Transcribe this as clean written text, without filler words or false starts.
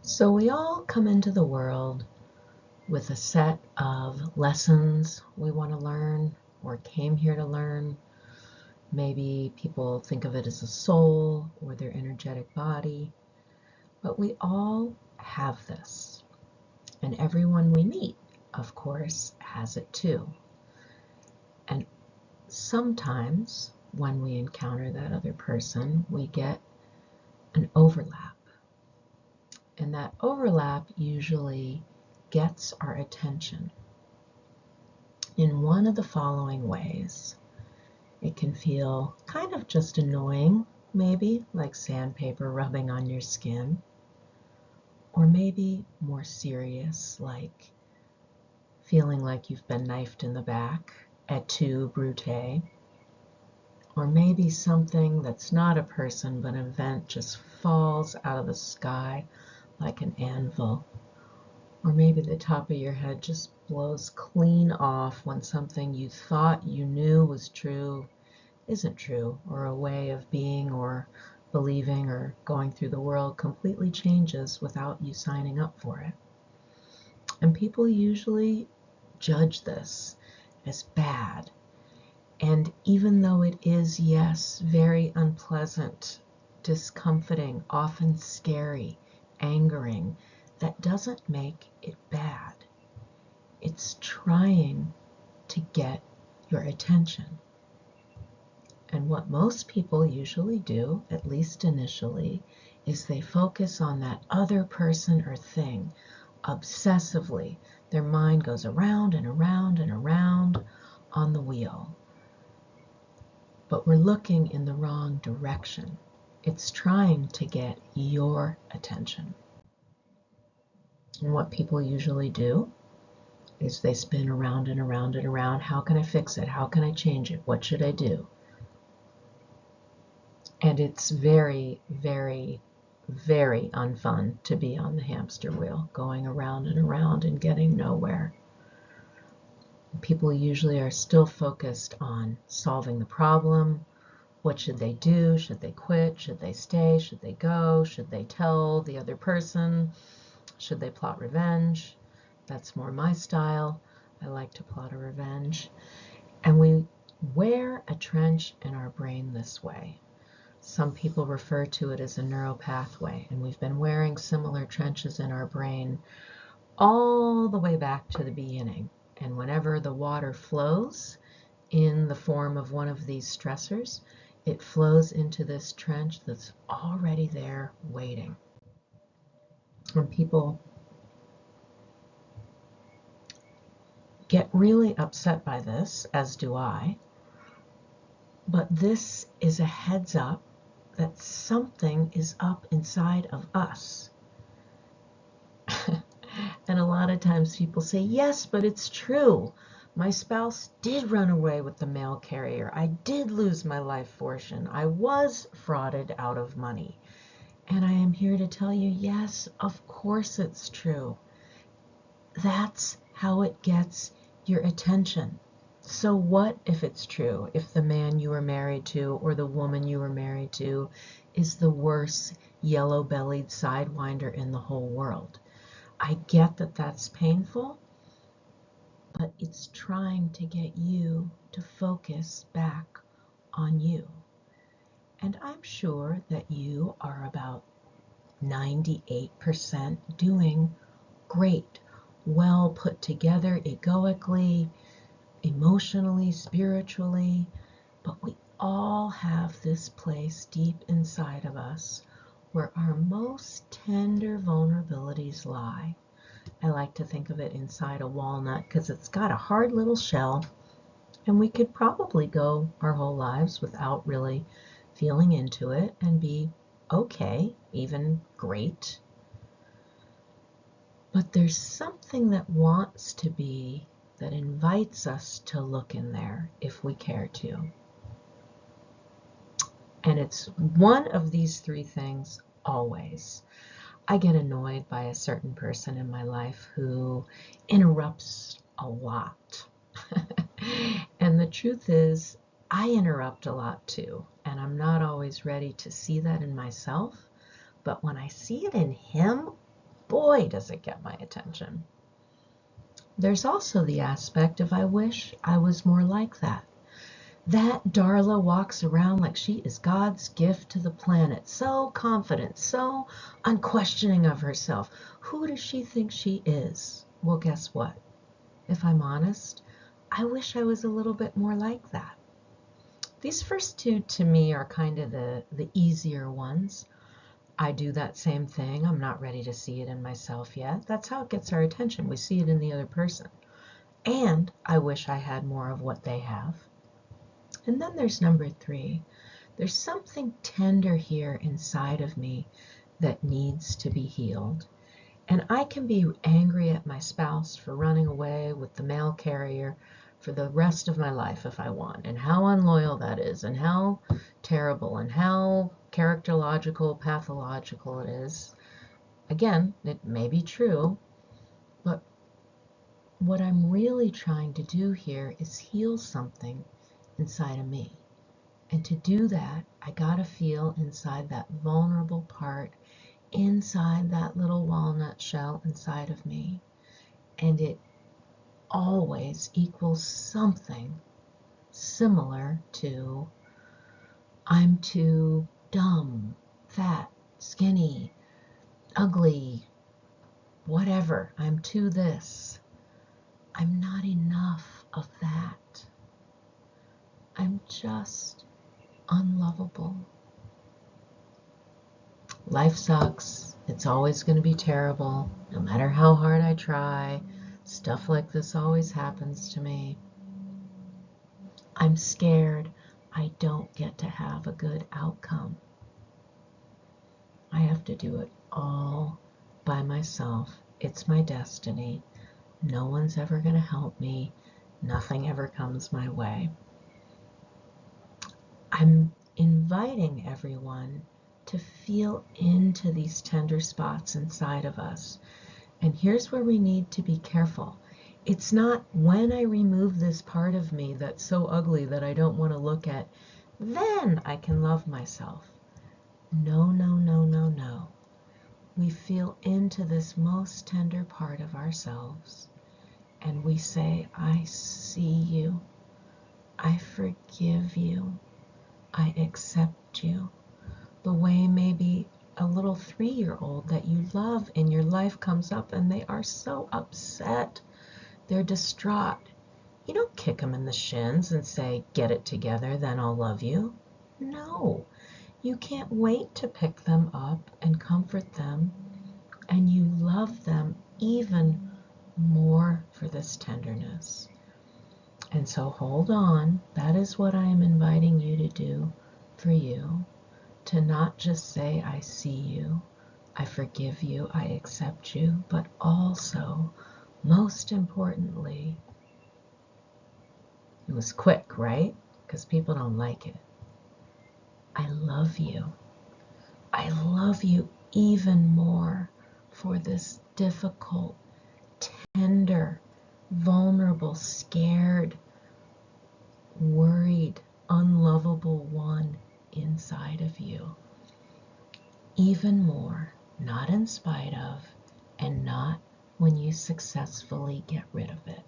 So we all come into the world with a set of lessons we want to learn or came here to learn. Maybe people think of it as a soul or their energetic body, but we all have this. And everyone we meet, of course, has it too. And sometimes when we encounter that other person, we get an overlap. And that overlap usually gets our attention in one of the following ways. It can feel kind of just annoying, maybe like sandpaper rubbing on your skin, or maybe more serious, like feeling like you've been knifed in the back et tu, Brute, or maybe something that's not a person but an event just falls out of the sky like an anvil. Or maybe the top of your head just blows clean off when something you thought you knew was true isn't true, or a way of being or believing or going through the world completely changes without you signing up for it. And people usually judge this as bad. And even though it is, yes, very unpleasant, discomforting, often scary, angering, that doesn't make it bad. It's trying to get your attention. And what most people usually do, at least initially, is they focus on that other person or thing obsessively. Their mind goes around and around and around on the wheel. But we're looking in the wrong direction. It's trying to get your attention. And what people usually do is they spin around and around and around. How can I fix it? How can I change it? What should I do? And it's very, very, very unfun to be on the hamster wheel, going around and around and getting nowhere. People usually are still focused on solving the problem. What should they do? Should they quit? Should they stay? Should they go? Should they tell the other person? Should they plot revenge? That's more my style. I like to plot a revenge. And we wear a trench in our brain this way. Some people refer to it as a neural pathway, and we've been wearing similar trenches in our brain all the way back to the beginning. And whenever the water flows in the form of one of these stressors, it flows into this trench that's already there waiting. And people get really upset by this, as do I, but this is a heads up that something is up inside of us. And a lot of times people say, yes, but it's true. My spouse did run away with the mail carrier. I did lose my life fortune. I was frauded out of money. And I am here to tell you, yes, of course it's true. That's how it gets your attention. So what if it's true? If the man you were married to or the woman you were married to is the worst yellow-bellied sidewinder in the whole world? I get that that's painful, but it's trying to get you to focus back on you. And I'm sure that you are about 98% doing great, well put together egoically, emotionally, spiritually, but we all have this place deep inside of us where our most tender vulnerabilities lie. I like to think of it inside a walnut because it's got a hard little shell, and we could probably go our whole lives without really feeling into it and be okay, even great. But there's something that wants to be, that invites us to look in there if we care to. And it's one of these three things always. I get annoyed by a certain person in my life who interrupts a lot. And the truth is, I interrupt a lot too. And I'm not always ready to see that in myself. But when I see it in him, boy, does it get my attention. There's also the aspect of I wish I was more like that. That Darla walks around like she is God's gift to the planet, so confident, so unquestioning of herself. Who does she think she is? Well, guess what? If I'm honest, I wish I was a little bit more like that. These first two to me are kind of the easier ones. I do that same thing. I'm not ready to see it in myself yet. That's how it gets our attention. We see it in the other person. And I wish I had more of what they have. And then there's number 3. There's something tender here inside of me that needs to be healed. And I can be angry at my spouse for running away with the mail carrier for the rest of my life if I want, and how unloyal that is, and how terrible, and how characterological, pathological it is. Again, it may be true, but what I'm really trying to do here is heal something inside of me. And to do that, I gotta feel inside that vulnerable part, inside that little walnut shell inside of me. And it always equals something similar to I'm too dumb, fat, skinny, ugly, whatever. I'm too this. I'm not enough of that. I'm just unlovable. Life sucks. It's always going to be terrible. No matter how hard I try, stuff like this always happens to me. I'm scared I don't get to have a good outcome. I have to do it all by myself. It's my destiny. No one's ever going to help me. Nothing ever comes my way. I'm inviting everyone to feel into these tender spots inside of us. And here's where we need to be careful. It's not when I remove this part of me that's so ugly that I don't want to look at, then I can love myself. No, no, no, no, no. We feel into this most tender part of ourselves and we say, I see you. I forgive you. I accept you. The way maybe a little 3-year-old that you love in your life comes up and they are so upset. They're distraught. You don't kick them in the shins and say, get it together, then I'll love you. No, you can't wait to pick them up and comfort them, and you love them even more for this tenderness. And so hold on. That is what I am inviting you to do for you. To not just say, I see you, I forgive you, I accept you, but also, most importantly, it was quick, right? Because people don't like it. I love you. I love you even more for this difficult, tender, vulnerable, scared, worried, unlovable one inside of you. Even more, not in spite of, and not when you successfully get rid of it.